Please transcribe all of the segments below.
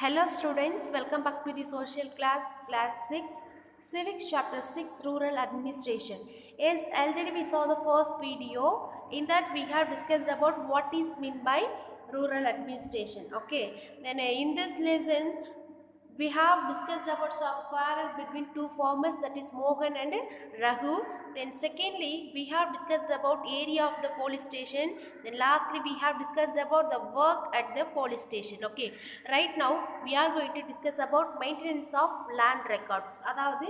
Hello students, welcome back to the social class 6, Civics chapter 6, Rural Administration. Yes, already we saw the first video. In that we have discussed about what is meant by rural administration. Okay, then in this lesson we have discussed about some quarrel between two farmers, that is Mohan and Raghu. Then secondly we have discussed about area of the police station. Then lastly we have discussed about the work at the police station. Okay, right now we are going to discuss about maintenance of land records. அதாவது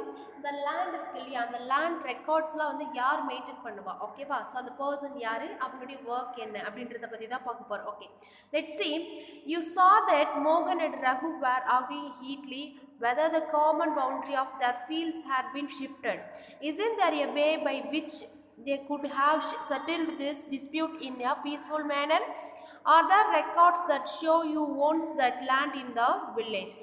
the land இருக்கு இல்லையா, அந்த land recordsலாம் வந்து யார் maintain பண்ணுவா, ஓகேவா? So அந்த person யாரு, அவங்களுடைய ஒர்க் என்ன அப்படின்றத பற்றி தான் பார்க்க போகிறோம். Okay, let's see. You saw that Mohan and Raghu were arguing heatedly whether the common boundary of their fields had been shifted. Isn't there a way by which they could have settled this dispute in a peaceful manner? Are there records that show you owns that land in the village?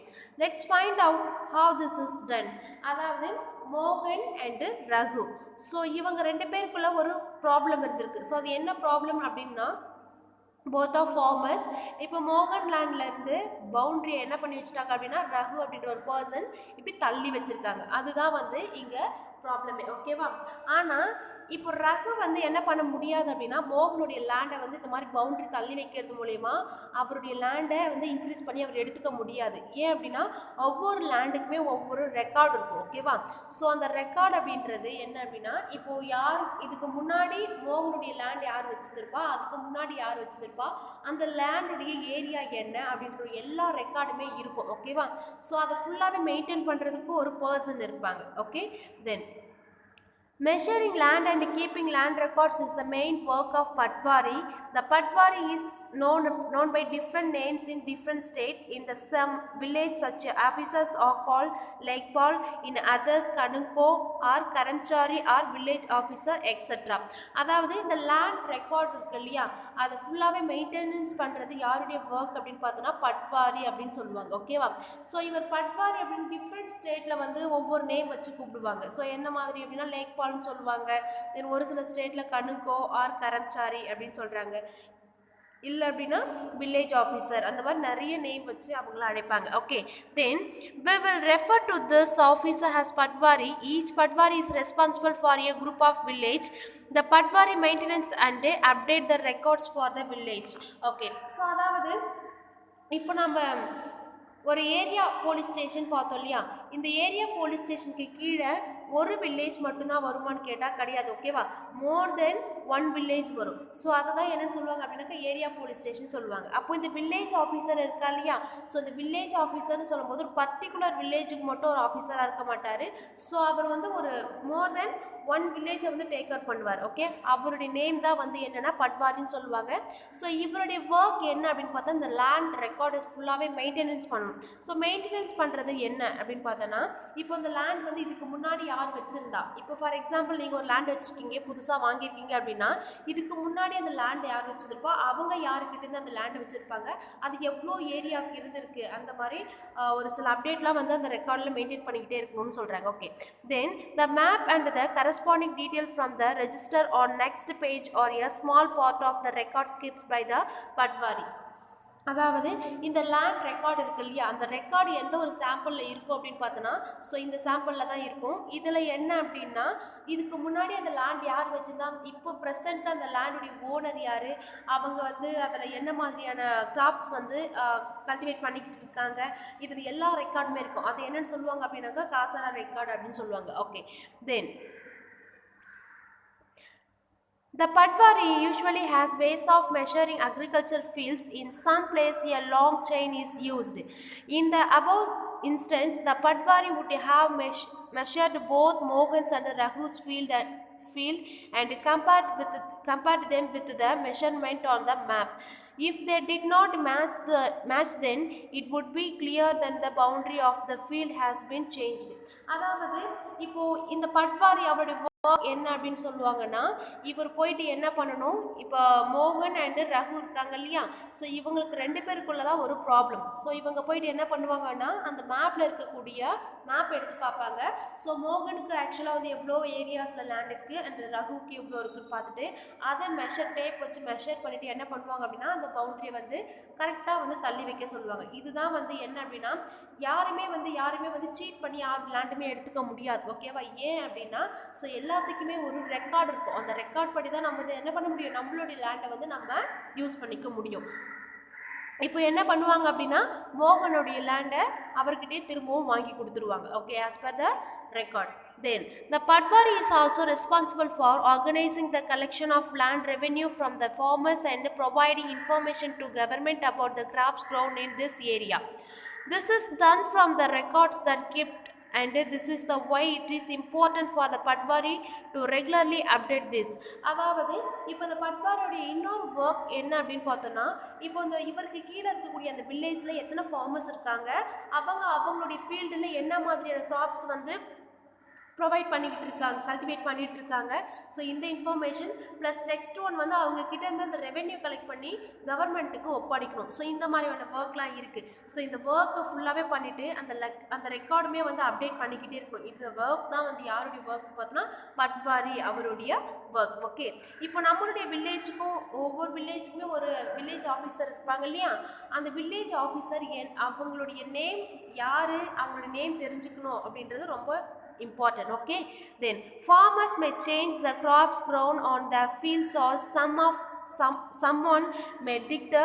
Let's find out how this is done. அதாவது மோகன் and Raghu, so இவங்க ரெண்டு பேருக்குள்ள ஒரு problem இருந்திருக்கு. So அது என்ன problem அப்படின்னா, போத் ஆஃப் ஃபார்மர்ஸ் இப்போ மோகன் லேண்ட்லேருந்து பவுண்ட்ரியை என்ன பண்ணி வச்சுட்டாங்க அப்படின்னா, ரகு அப்படின்ற ஒரு பர்சன் இப்படி தள்ளி வச்சுருக்காங்க. அதுதான் வந்து இங்கே ப்ராப்ளமே, ஓகேவா? ஆனால் இப்போ ரகு வந்து என்ன பண்ண முடியாது அப்படின்னா, மோகனுடைய லேண்டை வந்து இந்த மாதிரி பவுண்ட்ரி தள்ளி வைக்கிறது மூலயமா அவருடைய லேண்டை வந்து இன்க்ரீஸ் பண்ணி அவர் எடுத்துக்க முடியாது. ஏன் அப்படின்னா ஒவ்வொரு லேண்டுக்குமே ஒவ்வொரு ரெக்கார்டு இருக்கும், ஓகேவா? ஸோ அந்த ரெக்கார்டு அப்படின்றது என்ன அப்படின்னா, இப்போது யார் இதுக்கு முன்னாடி மோகனுடைய லேண்ட் யார் வச்சுருப்பா, அதுக்கு முன்னாடி யார் வச்சுருப்பா, அந்த லேண்டுடைய ஏரியா என்ன அப்படின்ற எல்லா ரெக்கார்டுமே இருக்கும், ஓகேவா? ஸோ அதை ஃபுல்லாகவே மெயின்டைன் பண்ணுறதுக்கு ஒரு பர்சன் இருப்பாங்க. Okay, then measuring land and keeping land records is the main work of Patwari. The Patwari is known by different names in different states. In the some village such officers are called Lekpal, in others Kanunko or Karamchari or village officer etc. அதாவது இந்த land record இருக்கு இல்லையா, அதை ஃபுல்லாகவே maintenance பண்ணுறது யாருடைய work அப்படின்னு பார்த்தோன்னா பட்வாரி அப்படின்னு சொல்லுவாங்க, ஓகேவா? ஸோ இவர் பட்வாரி அப்படின்னு டிஃப்ரெண்ட் ஸ்டேட்டில் வந்து ஒவ்வொரு நேம் வச்சு கூப்பிடுவாங்க. ஸோ என்ன மாதிரி அப்படின்னா லேக்பால் சொல்லுவாங்க, தென் ஒரு சில ஸ்டேட்ல கணுக்கோ ஆர் கரம்சாரி அப்படின்னு சொல்றாங்க, இல்லை அப்படின்னா வில்லேஜ் ஆஃபீஸர், அந்த மாதிரி நிறைய நேம் வச்சு அவங்கள அழைப்பாங்க. Okay, then we will refer to this officer as Patwari. Each Patwari is responsible for a group of village. The Patwari maintenance and update the records for the village. Okay, so அதாவது இப்போ நம்ம ஒரு area police station பார்த்தோம் இல்லையா, இந்த area police ஸ்டேஷனுக்கு கீழே ஒரு வில்லேஜ் மட்டும்தான் வருமானு கேட்டால் கிடையாது, ஓகேவா? மோர் தென் ஒன் வில்லேஜ் வரும். ஸோ அதை தான் என்னென்னு சொல்லுவாங்க அப்படின்னாக்கா ஏரியா போலீஸ் ஸ்டேஷன் சொல்லுவாங்க. அப்போ இந்த வில்லேஜ் ஆஃபீஸர் இருக்கா இல்லையா, ஸோ இந்த வில்லேஜ் ஆஃபீஸர்னு சொல்லும்போது ஒரு பர்டிகுலர் வில்லேஜுக்கு மட்டும் ஒரு ஆஃபீஸராக இருக்க மாட்டார். ஸோ அவர் வந்து ஒரு மோர் தென் ஒன் வில்லேஜை வந்து டேக் ஓவர் பண்ணுவார். ஓகே, அவருடைய நேம் தான் வந்து என்னென்னா பட்வாரின்னு சொல்லுவாங்க. ஸோ இவருடைய ஒர்க் என்ன அப்படின்னு பார்த்தா இந்த லேண்ட் ரெக்கார்டு ஃபுல்லாகவே மெயின்டெனன்ஸ் பண்ணணும். ஸோ மெயின்டெனன்ஸ் பண்ணுறது என்ன அப்படின்னு பார்த்தோன்னா, இப்போ இந்த லேண்ட் வந்து இதுக்கு முன்னாடி யார் வச்சுருந்தா, இப்போ ஃபார் எக்ஸாம்பிள் நீங்கள் ஒரு லேண்ட் வச்சுருக்கீங்க, புதுசாக வாங்கியிருக்கீங்க அப்படின்னா இதுக்கு முன்னாடி அந்த லேண்ட் யார் வச்சுருப்பா, அவங்க யாருக்கிட்டேருந்து அந்த லேண்ட் வச்சுருப்பாங்க, அது எவ்வளோ ஏரியாவுக்கு இருந்திருக்கு, அந்த மாதிரி ஒரு சில அப்டேட்லாம் வந்து அந்த ரெக்கார்டில் மெயின்டைன் பண்ணிக்கிட்டே இருக்கணும்னு சொல்கிறாங்க. Okay, then the map and the corresponding detail from the register on next page or a small part of the record kept by the Patwari. அதாவது இந்த லேண்ட் ரெக்கார்டு இருக்கு இல்லையா, அந்த ரெக்கார்டு எந்த ஒரு சாம்பிளில் இருக்கும் அப்படின்னு பார்த்தோன்னா, ஸோ இந்த சாம்பிளில் தான் இருக்கும். இதில் என்ன அப்படின்னா, இதுக்கு முன்னாடி அந்த லேண்ட் யார் வச்சுருந்தா, இப்போ ப்ரெசென்ட்டாக அந்த லேண்டுடைய ஓனர் யார், அவங்க வந்து அதில் என்ன மாதிரியான கிராப்ஸ் வந்து கல்டிவேட் பண்ணிக்கிட்டு இருக்காங்க, இதில் எல்லா ரெக்கார்டுமே இருக்கும். அது என்னென்னு சொல்லுவாங்க அப்படின்னாக்கா காசான ரெக்கார்டு அப்படின்னு சொல்லுவாங்க. Okay, then the Patwari usually has ways of measuring agricultural fields. In some places, a long chain is used. In the above instance, the Patwari would have measured both Mohan's and Raghu's field and compared them with the measurement on the map. If they did not match, then it would be clear that the boundary of the field has been changed. அதாவது இப்போ இந்த பட்வாரி அவருடைய என்ன அப்படின்னு சொல்லுவாங்கன்னா, இவர் போயிட்டு என்ன பண்ணணும், இப்போ மோகன் அண்டு ரகு இருக்காங்க இல்லையா, ஸோ இவங்களுக்கு 2 பேருக்குள்ள தான் ஒரு ப்ராப்ளம். ஸோ இவங்க போயிட்டு என்ன பண்ணுவாங்கன்னா, அந்த மேப்பில் இருக்கக்கூடிய மேப் எடுத்து பார்ப்பாங்க. ஸோ மோகனுக்கு ஆக்சுவலாக வந்து எவ்வளோ ஏரியாஸில் லேண்ட் இருக்குது அண்ட் ரகுவுக்கு எவ்வளோ இருக்குன்னு பார்த்துட்டு அதை டேப் வச்சு மெஷர் பண்ணிவிட்டு என்ன பண்ணுவாங்க அப்படின்னா, அந்த பவுண்டரியை வந்து கரெக்டாக வந்து தள்ளி வைக்க சொல்லுவாங்க. இதுதான் வந்து என்ன அப்படின்னா, யாருமே வந்து சீட் பண்ணி யார் லேண்டுமே எடுத்துக்க முடியாது. ஓகேவா? ஏன் அப்படின்னா, ஸோ எல்லாத்துக்குமே ஒரு ரெக்கார்டு இருக்கும். அந்த ரெக்கார்ட் படி தான் நம்ம வந்து என்ன பண்ண முடியும், நம்மளுடைய லேண்டை வந்து நம்ம யூஸ் பண்ணிக்க முடியும். இப்போ என்ன பண்ணுவாங்க அப்படின்னா, மோகனுடைய லேண்டை அவர்கிட்டயே திரும்பவும் வாங்கி கொடுத்துருவாங்க. Okay, as per the record. Then the Patwari is also responsible for organizing the collection of land revenue from the farmers and providing information to government about the crops grown in this area. This is done from the records that kept, and this is the why it is important for the Patwari to regularly update this. அதாவது இப்போ இந்த பட்வாரியோடைய இன்னொரு work என்ன அப்படின்னு பார்த்தோன்னா, இப்போ இந்த இவருக்கு கீழே இருக்கக்கூடிய அந்த வில்லேஜில் எத்தனை ஃபார்மர்ஸ் இருக்காங்க, அவங்களுடைய ஃபீல்டில் என்ன மாதிரியான கிராப்ஸ் வந்து ப்ரொவைட் பண்ணிக்கிட்டு இருக்காங்க, கல்டிவேட் பண்ணிகிட்டு இருக்காங்க. ஸோ இந்த இன்ஃபர்மேஷன் ப்ளஸ் நெக்ஸ்ட் ஒன் வந்து அவங்க கிட்டேருந்து அந்த ரெவென்யூ கலெக்ட் பண்ணி கவர்மெண்ட்டுக்கு ஒப்படைக்கணும். ஸோ இந்த மாதிரியான ஒர்க்லாம் இருக்குது. ஸோ இந்த ஒர்க்கை ஃபுல்லாகவே பண்ணிவிட்டு அந்த ரெக்கார்டுமே வந்து அப்டேட் பண்ணிக்கிட்டே இருக்கணும். இந்த ஒர்க் தான் வந்து யாருடைய ஒர்க் பார்த்தோன்னா, பட்வாரி அவருடைய ஒர்க். ஓகே, இப்போ நம்மளுடைய வில்லேஜுக்கும் ஒவ்வொரு வில்லேஜுக்குமே ஒரு வில்லேஜ் ஆஃபீஸர் இருப்பாங்க இல்லையா, அந்த வில்லேஜ் ஆஃபீஸர் அவங்களுடைய நேம் யார், அவங்களுடைய நேம் தெரிஞ்சுக்கணும் அப்படின்றது ரொம்ப important. Okay, then farmers may change the crops grown on their fields, or someone may dig the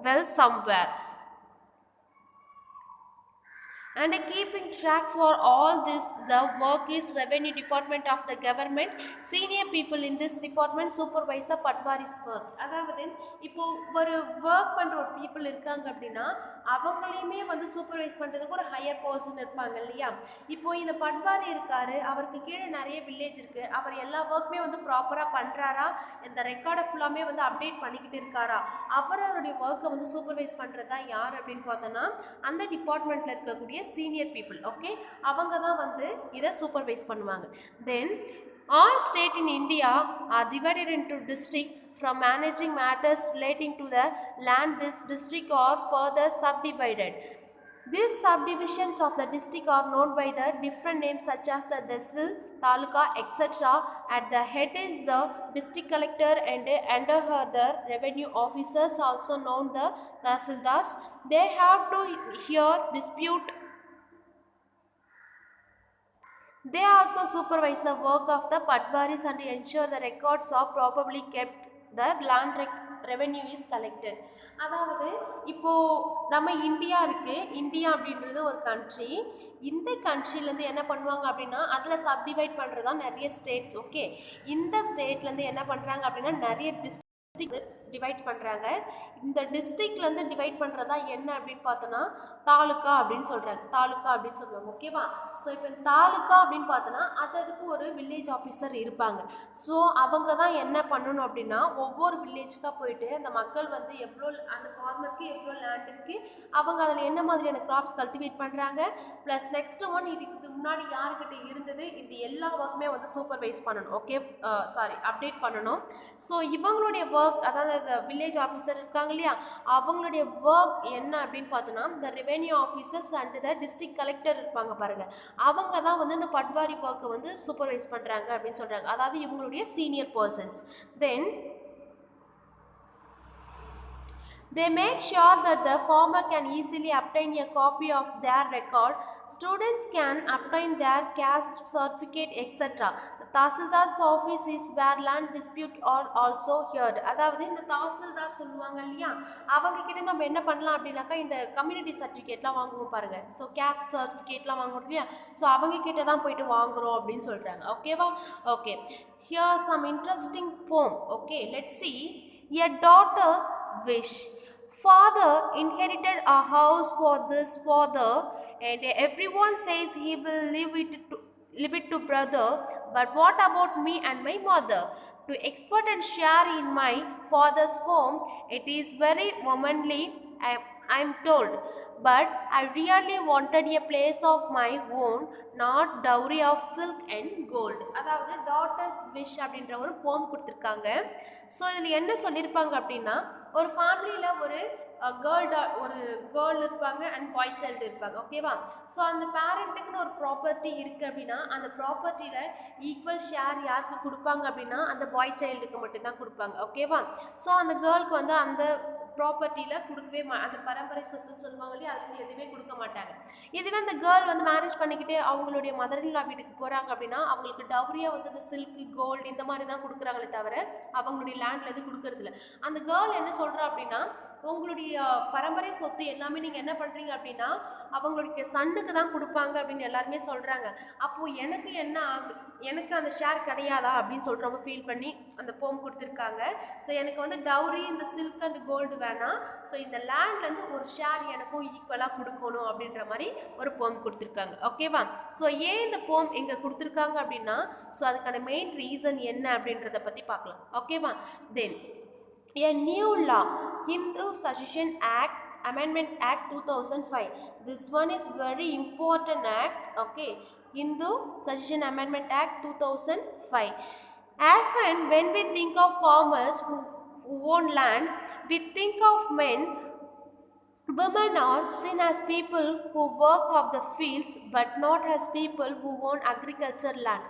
well somewhere. And keeping track for all this, the work is revenue department of the government. Senior people in this department supervise the Patwari's work. அதாவது இப்போ ஒரு work பண்ணுற ஒரு people இருக்காங்க அப்படின்னா, அவங்களையுமே வந்து supervise பண்ணுறதுக்கு ஒரு ஹையர் பர்சன் இருப்பாங்க இல்லையா. இப்போ இந்த பட்வாரி இருக்காரு, அவருக்கு கீழே நிறைய வில்லேஜ் இருக்குது, அவர் எல்லா ஒர்க்குமே வந்து ப்ராப்பராக பண்ணுறாரா, இந்த ரெக்கார்டை ஃபுல்லாமே வந்து அப்டேட் பண்ணிக்கிட்டு இருக்காரா, அவருடைய ஒர்க்கை வந்து சூப்பர்வைஸ் பண்ணுறது தான் யார் அப்படின்னு பார்த்தோன்னா, அந்த டிபார்ட்மெண்ட்டில் இருக்கக்கூடிய senior people. Okay, அவங்க தான் வந்து இதை சூப்பர்வைஸ் பண்ணுவாங்க. Then all states in India are divided into districts. From managing matters relating to the land, this district are further subdivided. These subdivisions of the district are known by the different names such as the Tehsil, Taluka, etc. At the head is the district collector, and under her the revenue officers, also known the Tahsildars. They have to hear dispute. They also supervise the work of the Patwaris and ensure the records are properly kept, the land revenue is collected. அதாவது இப்போது நம்ம India இருக்குது, India அப்படின்றது ஒரு country. இந்த கண்ட்ரிலேருந்து என்ன பண்ணுவாங்க அப்படின்னா, அதில் சப்டிவைட் பண்ணுறது தான் நிறைய ஸ்டேட்ஸ். ஓகே, இந்த ஸ்டேட்லேருந்து என்ன பண்ணுறாங்க அப்படின்னா, நிறைய டிவைட் பண்ணுறாங்க. இந்த டிஸ்ட்ரிக்ட்லேருந்து டிவைட் பண்ணுறதா என்ன அப்படின்னு பார்த்தோன்னா, தாலுக்கா அப்படின்னு சொல்லுவாங்க. ஓகேவா? ஸோ இப்போ தாலுக்கா அப்படின்னு பார்த்தோன்னா, அதுக்கு ஒரு வில்லேஜ் ஆஃபீஸர் இருப்பாங்க. ஸோ அவங்க தான் என்ன பண்ணணும் அப்படின்னா, ஒவ்வொரு வில்லேஜுக்காக போயிட்டு அந்த மக்கள் வந்து எவ்வளோ, அந்த ஃபார்மருக்கு எவ்வளோ லேண்ட் இருக்குது, அவங்க அதில் என்ன மாதிரியான கிராப்ஸ் கல்டிவேட் பண்ணுறாங்க, ப்ளஸ் நெக்ஸ்ட் ஒன் இதுக்கு முன்னாடி யாருக்கிட்ட இருந்தது, இது எல்லா ஒர்க்குமே வந்து சூப்பர்வைஸ் பண்ணணும். ஓகே, அப்டேட் பண்ணணும். ஸோ இவங்களுடைய ஒர்க், அதாவது அந்த வில்லேஜ் ஆஃபீஸர் இருக்காங்க இல்லையா, அவங்களுடைய ஒர்க் என்ன அப்படின்னு பார்த்தோன்னா, இந்த revenue officers and the district collector இருப்பாங்க பாருங்க, அவங்க தான் வந்து இந்த பட்வாரி ஒர்க்கை வந்து சூப்பர்வைஸ் பண்ணுறாங்க அப்படின்னு சொல்கிறாங்க. அதாவது இவங்களுடைய senior persons. Then they make sure that the farmer can easily obtain a copy of their record. Students can obtain their caste certificate, etc. The Tahsildar's office is where land dispute are also heard. அதாவது இந்த தாசில்தார் சொல்லுவாங்க இல்லையா, அவங்க கிட்ட நம்ம என்ன பண்ணலாம் அப்படின்னாக்கா, இந்த கம்யூனிட்டி சர்டிஃபிகேட்லாம் வாங்குவோம் பாருங்க. ஸோ கேஸ்ட் சர்டிஃபிகேட்லாம் வாங்குவோம் இல்லையா, ஸோ அவங்க கிட்ட தான் போயிட்டு வாங்குறோம் அப்படின்னு சொல்கிறாங்க. ஓகேவா? Okay, here some interesting poem. Okay, let's see. A daughter's wish. Father inherited a house for this father, and everyone says he will leave it to brother. But what about me and my mother? To expert and share in my father's home, it is very womanly. I'm told. But I really wanted a place of my own, not dowry of silk and gold. அதாவது daughters wish அப்படின்ற ஒரு போம் கொடுத்துருக்காங்க. So இதில் என்ன சொல்லியிருப்பாங்க அப்படின்னா, ஒரு ஃபேமிலியில் ஒரு கேர்ள் இருப்பாங்க அண்ட் பாய் சைல்டு இருப்பாங்க, ஓகேவா? ஸோ அந்த பேரண்ட்டுக்குன்னு ஒரு ப்ராப்பர்ட்டி இருக்குது அப்படின்னா, அந்த ப்ராப்பர்ட்டியில் ஈக்குவல் ஷேர் யாருக்கு கொடுப்பாங்க அப்படின்னா, அந்த பாய் சைல்டுக்கு மட்டும்தான் கொடுப்பாங்க, ஓகேவா? ஸோ அந்த கேர்ளுக்கு வந்து அந்த ப்ராப்பர்ட்டியில் கொடுக்கவே அந்த பரம்பரை சொத்துன்னு சொல்லுவாங்க இல்லையா, அது வந்து எதுவுமே கொடுக்க மாட்டாங்க. இதுவே அந்த கேர்ள் வந்து மேரேஜ் பண்ணிக்கிட்டு அவங்களுடைய மதர்இன்லா வீட்டுக்கு போகிறாங்க அப்படின்னா, அவங்களுக்கு டவுரியாக வந்து இந்த சில்க்கு கோல்டு இந்த மாதிரி தான் கொடுக்குறாங்களே தவிர அவங்களுடைய லேண்டில் எது கொடுக்கறதில்ல. அந்த கேர்ள் என்ன சொல்கிறா அப்படின்னா, உங்களுடைய பரம்பரை சொத்து எல்லாமே நீங்கள் என்ன பண்ணுறீங்க அப்படின்னா அவங்களுடைய சன்னுக்கு தான் கொடுப்பாங்க அப்படின்னு எல்லாருமே சொல்கிறாங்க. அப்போது எனக்கு அந்த ஷேர் கிடையாதா அப்படின்னு சொல்லிட்டு ரொம்ப ஃபீல் பண்ணி அந்த போம் கொடுத்துருக்காங்க. ஸோ எனக்கு வந்து டவுரி இந்த சில்க் அண்ட் கோல்டு வேணாம், ஸோ இந்த லேண்ட்லேருந்து ஒரு ஷேர் எனக்கும் ஈக்குவலாக கொடுக்கணும் அப்படின்ற மாதிரி ஒரு போம் கொடுத்துருக்காங்க, ஓகேவா? ஸோ ஏன் இந்த போம் இங்கே கொடுத்துருக்காங்க அப்படின்னா, ஸோ அதுக்கான மெயின் ரீசன் என்ன அப்படின்றத பற்றி பார்க்கலாம், ஓகேவா? தென் a new law, Hindu Succession Act, Amendment Act 2005. This one is very important act, okay? Hindu Succession Amendment Act 2005. Often when we think of farmers who own land, we think of men. Women are seen as people who work off the fields but not as people who own agriculture land.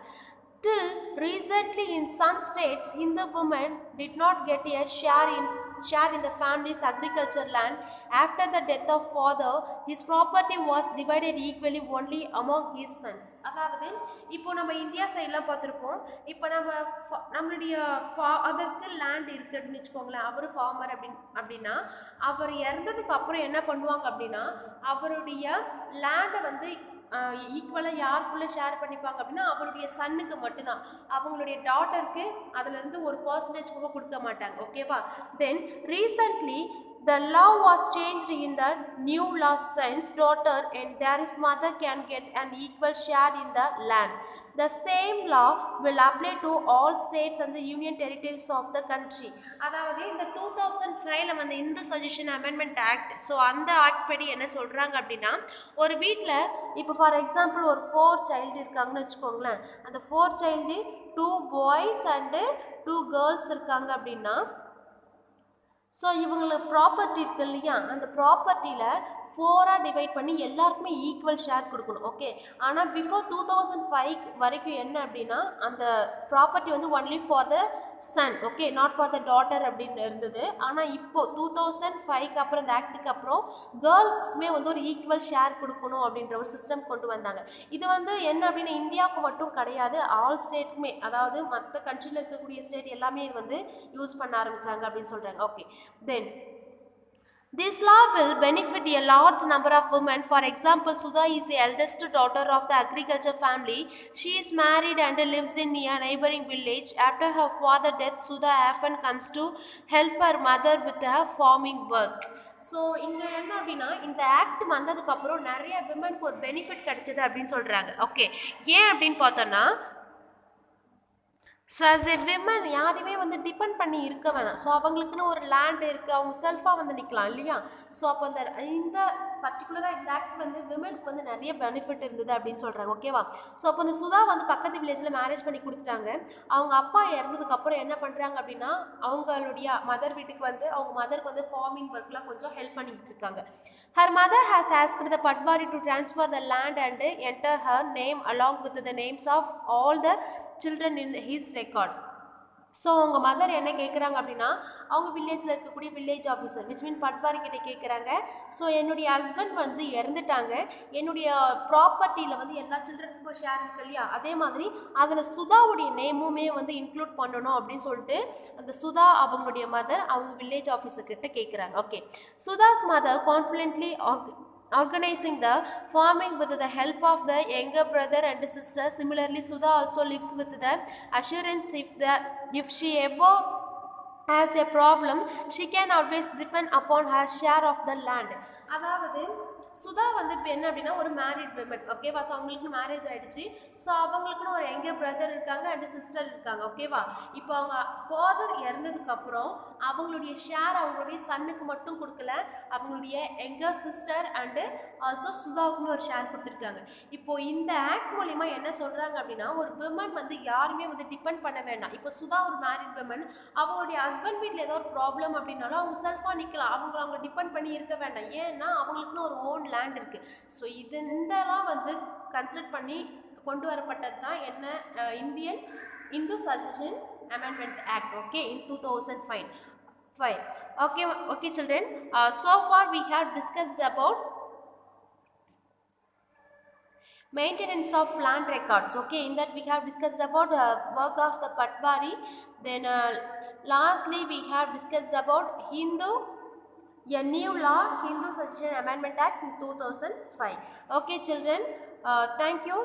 Till recently in some states, Hindu women did not get a share in the family's agriculture land. After the death of father, his property was divided equally only among his sons. அதாவது இப்போ நம்ம India சைட்லாம் பார்த்துருப்போம். இப்போ நம்மளுடைய ஃபாதருக்கு land இருக்குது அப்படின்னு வச்சுக்கோங்களேன், அவர் ஃபார்மர் அப்படின்னா அவர் இறந்ததுக்கு அப்புறம் என்ன பண்ணுவாங்க அப்படின்னா, அவருடைய லேண்டை வந்து ஈக்குவலாக யாருக்குள்ளே ஷேர் பண்ணிப்பாங்க அப்படின்னா அவருடைய சன்னுக்கு மட்டும்தான். அவங்களுடைய டாட்டருக்கு அதுலேருந்து ஒரு பர்சன்டேஜ் கூட கொடுக்க மாட்டாங்க, ஓகேவா? தென் recently the law was changed in the new law since daughter and their mother can get an equal share in the land. The same law will apply to all states and the union territories of the country. அதாவது இந்த 2005ல வந்து இந்த suggestion amendment act, so அந்த act படி என்ன சொல்கிறாங்க அப்படின்னா, ஒரு வீட்டில் இப்போ ஃபார் எக்ஸாம்பிள் ஒரு 4 சைல்டு இருக்காங்கன்னு வச்சுக்கோங்களேன், அந்த 4 சைல்டு 2 பாய்ஸ் அண்டு 2 கேர்ள்ஸ் இருக்காங்க அப்படின்னா, ஸோ இவங்களுக்கு ப்ராப்பர்ட்டி இருக்குது இல்லையா, அந்த ப்ராப்பர்ட்டியில் 4ஆக டிவைட் பண்ணி எல்லாருக்குமே ஈக்குவல் ஷேர் கொடுக்கணும், ஓகே? ஆனால் பிஃபோர் 2005 வரைக்கும் என்ன அப்படின்னா, அந்த ப்ராப்பர்ட்டி வந்து only for the son, okay, not for the daughter அப்படின்னு இருந்தது. ஆனால் இப்போது 2005க்கு அப்புறம் இந்த ஆக்டுக்கு அப்புறம் கேர்ள்ஸ்க்குமே வந்து ஒரு ஈக்குவல் ஷேர் கொடுக்கணும் அப்படின்ற ஒரு சிஸ்டம் கொண்டு வந்தாங்க. இது வந்து என்ன அப்படின்னா இந்தியாவுக்கு மட்டும் கிடையாது, ஆல் ஸ்டேட்டுக்குமே, அதாவது மற்ற கண்ட்ரியில் இருக்கக்கூடிய ஸ்டேட் எல்லாமே இது வந்து யூஸ் பண்ண ஆரம்பித்தாங்க அப்படின்னு சொல்கிறாங்க, okay? Then this law will benefit a large number of women. For example, Sudha is the eldest daughter of the agriculture family. She is married and lives in a neighboring village. After her father's death, Sudha often comes to help her mother with her farming work. So இங்கே என்ன அப்படின்னா, இந்த act வந்ததுக்கப்புறம் நிறைய விமனுக்கு ஒரு benefit கிடைச்சது அப்படின்னு சொல்கிறாங்க, ஓகே? ஏன் அப்படின்னு பார்த்தோன்னா, ஸோ ஆஸ் எ விமன் யாரையுமே வந்து டிபெண்ட் பண்ணி இருக்க வேணாம். ஸோ அவங்களுக்குன்னு ஒரு லேண்ட் இருக்குது, அவங்க செல்ஃபாக வந்து நிற்கலாம் இல்லையா? ஸோ அப்போ இந்த பர்டிகுலராக இந்த ஆக்ட் வந்து விமனுக்கு வந்து நிறைய பெனிஃபிட் இருந்தது அப்படின்னு சொல்கிறாங்க, ஓகேவா? ஸோ அப்போ இந்த சுதா வந்து பக்கத்து வில்லேஜில் மேரேஜ் பண்ணி கொடுத்துட்டாங்க. அவங்க அப்பா இறந்ததுக்கப்புறம் என்ன பண்ணுறாங்க அப்படின்னா, அவங்களுடைய மதர் வீட்டுக்கு வந்து அவங்க மதருக்கு வந்து ஃபார்மிங் ஒர்க்லாம் கொஞ்சம் ஹெல்ப் பண்ணிக்கிட்டு இருக்காங்க. Her mother has asked the patwari to transfer the land and enter her name along with the names of all the children in his record. So அவங்க மதர் என்ன கேட்குறாங்க அப்படின்னா, அவங்க வில்லேஜில் இருக்கக்கூடிய வில்லேஜ் ஆஃபீஸர் விச் மீன் பட்வாரி கிட்டே கேட்குறாங்க, ஸோ என்னுடைய ஹஸ்பண்ட் வந்து இறந்துட்டாங்க, என்னுடைய ப்ராப்பர்ட்டியில் வந்து எல்லா சில்ட்ரனுக்கும் ஷேர் இருக்கு இல்லையா, அதே மாதிரி அதில் சுதாவுடைய நேமுமே வந்து இன்க்ளூட் பண்ணணும் அப்படின்னு சொல்லிட்டு அந்த சுதா அவங்களுடைய மதர் அவங்க வில்லேஜ் ஆஃபீஸர்கிட்ட கேட்குறாங்க, okay? Sudha's mother confidently organizing the farming with the help of the younger brother and sister. Similarly, Sudha also lives with the assurance if she ever has a problem, she can always depend upon her share of the land. அதாவது சுதா வந்து இப்போ என்ன அப்படின்னா ஒரு married women, ஓகேவா. So அவங்களுக்கு marriage ஆகிடுச்சு. So அவங்களுக்குன்னு ஒரு எங்கர் பிரதர் இருக்காங்க அண்ட் சிஸ்டர் இருக்காங்க, ஓகேவா. இப்போ அவங்க ஃபாதர் இறந்ததுக்கப்புறம் அவங்களுடைய ஷேர் அவங்களுடைய சன்னுக்கு மட்டும் கொடுக்கல, அவங்களுடைய எங்கர் சிஸ்டர் அண்டு ஆல்சோ சுதாவுக்குமே ஒரு ஷேர் கொடுத்துருக்காங்க. இப்போ இந்த ஆக்ட் மூலிமா என்ன சொல்கிறாங்க அப்படின்னா, ஒரு விமன் வந்து யாருமே வந்து டிபெண்ட் பண்ண வேண்டாம். இப்போ சுதா ஒரு மேரிட் விமன், அவங்களுடைய ஹஸ்பண்ட் வீட்டில் ஏதோ ஒரு ப்ராப்ளம் அப்படின்னாலும் அவங்க செல்ஃபாக நிற்கலாம், அவங்க டிபெண்ட் பண்ணி இருக்க வேண்டாம். ஏன்னா அவங்களுக்குன்னு ஒரு ஓன் லேண்ட் இருக்குது. ஸோ இதெல்லாம் வந்து கன்சிடர் பண்ணி கொண்டு வரப்பட்டது தான் என்ன, Indian Hindu succession amendment act, okay, in 2005. Okay children, so far we have discussed about maintenance of land records, okay. In that we have discussed about the work of the Patwari. Then lastly we have discussed about a new law, Hindu Succession Amendment Act in 2005. Okay children, thank you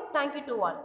to all.